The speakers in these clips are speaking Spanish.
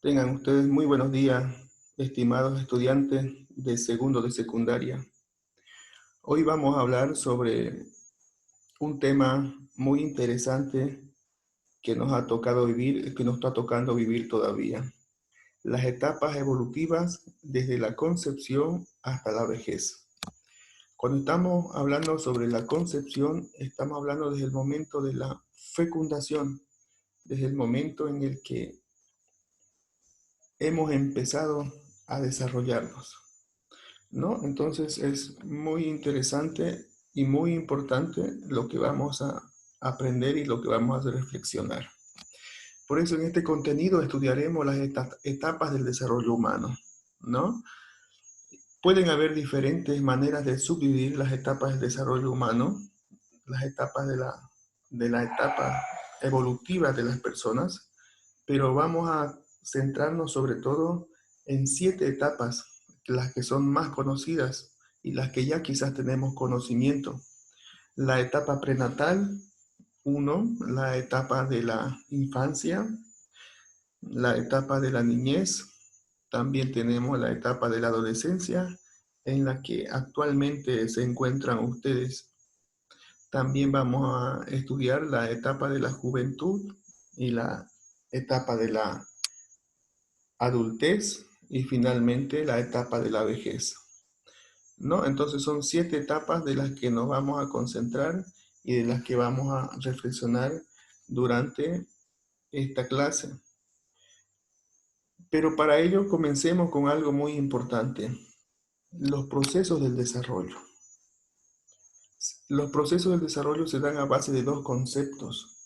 Tengan ustedes muy buenos días, estimados estudiantes de segundo de secundaria. Hoy vamos a hablar sobre un tema muy interesante que nos ha tocado vivir, que nos está tocando vivir todavía. Las etapas evolutivas desde la concepción hasta la vejez. Cuando estamos hablando sobre la concepción, estamos hablando desde el momento de la fecundación, desde el momento en el que hemos empezado a desarrollarnos, ¿no? Entonces es muy interesante y muy importante lo que vamos a aprender y lo que vamos a reflexionar. Por eso en este contenido estudiaremos las etapas del desarrollo humano, ¿no? Pueden haber diferentes maneras de subdividir las etapas del desarrollo humano, las etapas de la etapa evolutiva de las personas, pero vamos a centrarnos sobre todo en 7 etapas, las que son más conocidas y las que ya quizás tenemos conocimiento. La etapa prenatal, 1, la etapa de la infancia, la etapa de la niñez, también tenemos la etapa de la adolescencia, en la que actualmente se encuentran ustedes. También vamos a estudiar la etapa de la juventud y la etapa de la adultez y finalmente la etapa de la vejez, ¿no? Entonces son 7 etapas de las que nos vamos a concentrar y de las que vamos a reflexionar durante esta clase. Pero para ello comencemos con algo muy importante, los procesos del desarrollo. Los procesos del desarrollo se dan a base de 2 conceptos.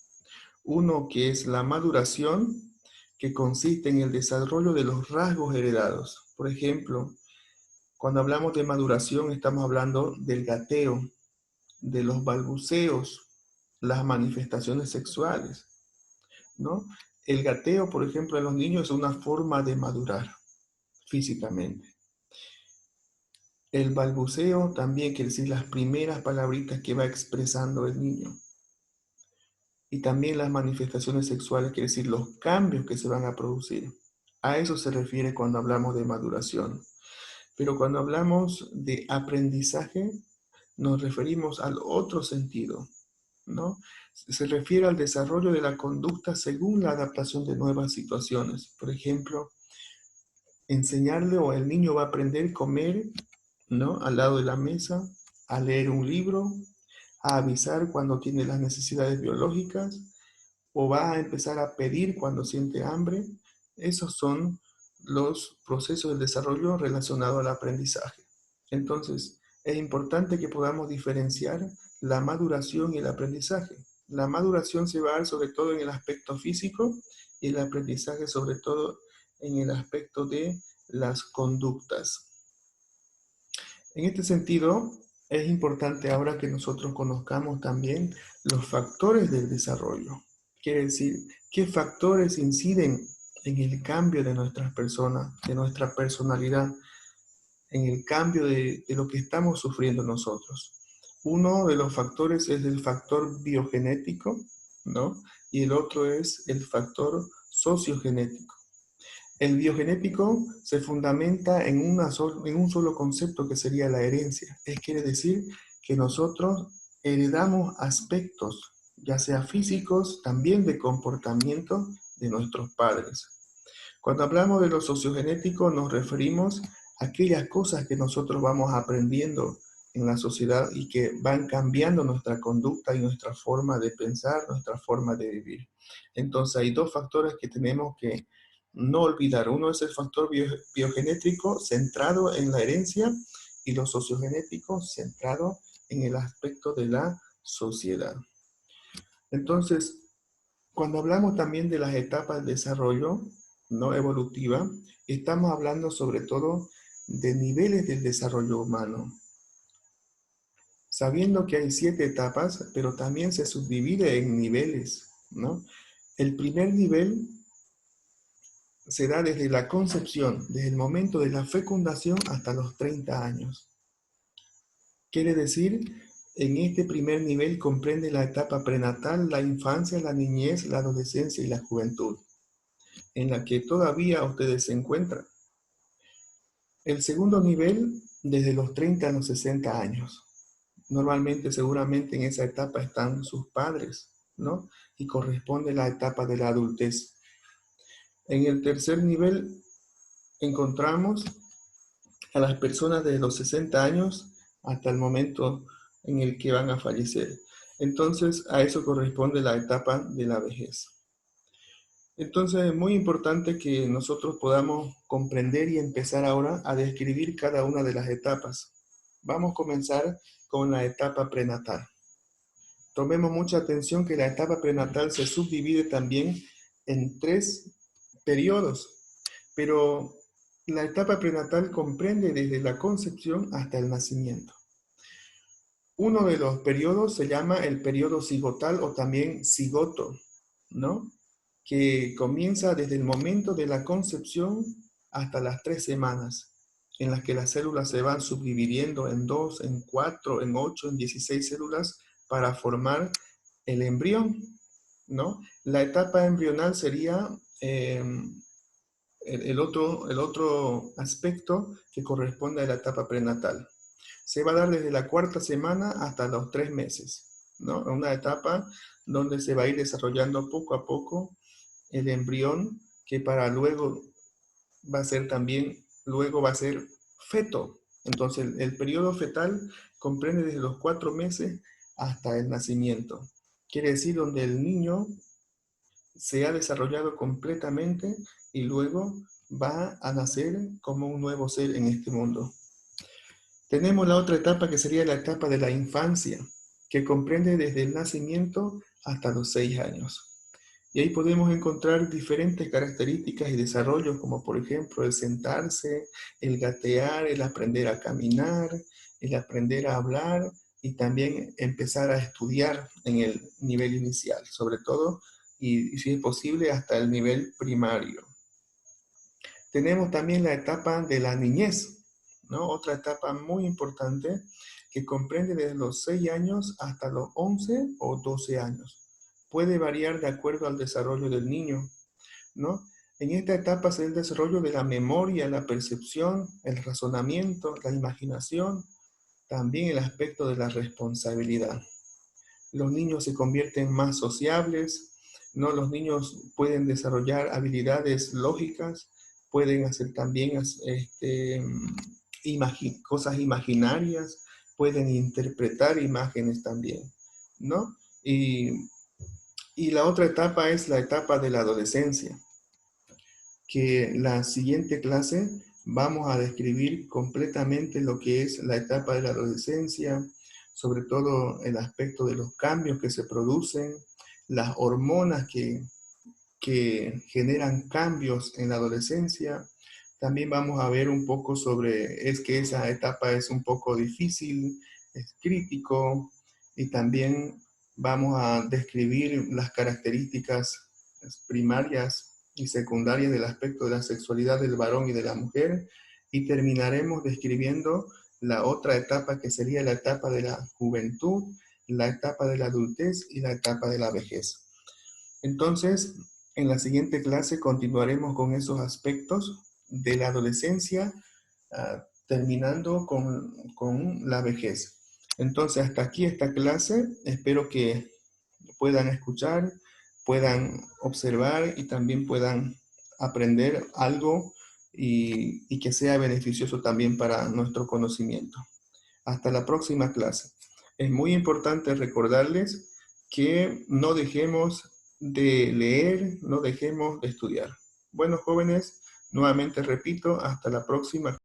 Uno que es la maduración, que consiste en el desarrollo de los rasgos heredados. Por ejemplo, cuando hablamos de maduración, estamos hablando del gateo, de los balbuceos, las manifestaciones sexuales, ¿no? El gateo, por ejemplo, en los niños es una forma de madurar físicamente. El balbuceo también quiere decir las primeras palabritas que va expresando el niño. Y también las manifestaciones sexuales quiere decir los cambios que se van a producir. A eso se refiere cuando hablamos de maduración. Pero cuando hablamos de aprendizaje, nos referimos al otro sentido, ¿no? Se refiere al desarrollo de la conducta según la adaptación de nuevas situaciones. Por ejemplo, enseñarle o el niño va a aprender a comer, ¿no? Al lado de la mesa, a leer un libro, a avisar cuando tiene las necesidades biológicas, o va a empezar a pedir cuando siente hambre. Esos son los procesos del desarrollo relacionados al aprendizaje. Entonces, es importante que podamos diferenciar la maduración y el aprendizaje. La maduración se va a dar sobre todo en el aspecto físico y el aprendizaje sobre todo en el aspecto de las conductas. En este sentido, es importante ahora que nosotros conozcamos también los factores del desarrollo. Quiere decir, qué factores inciden en el cambio de nuestras personas, de nuestra personalidad, en el cambio de lo que estamos sufriendo nosotros. Uno de los factores es el factor biogenético, ¿no? Y el otro es el factor sociogenético. El biogenético se fundamenta en un solo concepto que sería la herencia. Quiere decir que nosotros heredamos aspectos, ya sea físicos, también de comportamiento de nuestros padres. Cuando hablamos de lo sociogenético nos referimos a aquellas cosas que nosotros vamos aprendiendo en la sociedad y que van cambiando nuestra conducta y nuestra forma de pensar, nuestra forma de vivir. Entonces hay 2 factores que tenemos que no olvidar. Uno es el factor biogenético centrado en la herencia y lo sociogenético centrado en el aspecto de la sociedad. Entonces, cuando hablamos también de las etapas del desarrollo no evolutiva, estamos hablando sobre todo de niveles del desarrollo humano. Sabiendo que hay 7 etapas, pero también se subdivide en niveles, ¿no? El primer nivel se da desde la concepción, desde el momento de la fecundación hasta los 30 años. Quiere decir, en este primer nivel comprende la etapa prenatal, la infancia, la niñez, la adolescencia y la juventud. en la que todavía ustedes se encuentran. El segundo nivel, desde los 30 a los 60 años. Normalmente, seguramente en esa etapa están sus padres, ¿no? Y corresponde la etapa de la adultez. En el tercer nivel encontramos a las personas de los 60 años hasta el momento en el que van a fallecer. Entonces, a eso corresponde la etapa de la vejez. Entonces, es muy importante que nosotros podamos comprender y empezar ahora a describir cada una de las etapas. Vamos a comenzar con la etapa prenatal. Tomemos mucha atención que la etapa prenatal se subdivide también en 3 periodos, pero la etapa prenatal comprende desde la concepción hasta el nacimiento. Uno de los periodos se llama el periodo cigotal o también cigoto, ¿no? Que comienza desde el momento de la concepción hasta las 3 semanas, en las que las células se van subdividiendo en 2, en 4, en 8, en 16 células para formar el embrión, ¿no? La etapa embrional sería el otro aspecto que corresponde a la etapa prenatal. Se va a dar desde la 4ª semana hasta los 3 meses, ¿no? Una etapa donde se va a ir desarrollando poco a poco el embrión, que para luego va a ser también, luego va a ser feto. Entonces el periodo fetal comprende desde los 4 meses hasta el nacimiento. Quiere decir donde el niño se ha desarrollado completamente y luego va a nacer como un nuevo ser en este mundo. Tenemos la otra etapa que sería la etapa de la infancia, que comprende desde el nacimiento hasta los 6 años. Y ahí podemos encontrar diferentes características y desarrollos, como por ejemplo el sentarse, el gatear, el aprender a caminar, el aprender a hablar y también empezar a estudiar en el nivel inicial, sobre todo, y si es posible, hasta el nivel primario. Tenemos también la etapa de la niñez, ¿no? Otra etapa muy importante que comprende desde los 6 años hasta los 11 o 12 años. Puede variar de acuerdo al desarrollo del niño, ¿no? En esta etapa se da el desarrollo de la memoria, la percepción, el razonamiento, la imaginación, también el aspecto de la responsabilidad. Los niños se convierten más sociables, ¿no? Los niños pueden desarrollar habilidades lógicas, pueden hacer también cosas imaginarias, pueden interpretar imágenes también, ¿no? Y la otra etapa es la etapa de la adolescencia, que la siguiente clase vamos a describir completamente lo que es la etapa de la adolescencia, sobre todo el aspecto de los cambios que se producen, las hormonas que generan cambios en la adolescencia. También vamos a ver un poco sobre, es que esa etapa es un poco difícil, es crítico, y también vamos a describir las características primarias y secundarias del aspecto de la sexualidad del varón y de la mujer, y terminaremos describiendo la otra etapa que sería la etapa de la juventud, la etapa de la adultez y la etapa de la vejez. Entonces, en la siguiente clase continuaremos con esos aspectos de la adolescencia, terminando con la vejez. Entonces, hasta aquí esta clase. Espero que puedan escuchar, puedan observar y también puedan aprender algo y que sea beneficioso también para nuestro conocimiento. Hasta la próxima clase. Es muy importante recordarles que no dejemos de leer, no dejemos de estudiar. Bueno, jóvenes, nuevamente repito, hasta la próxima.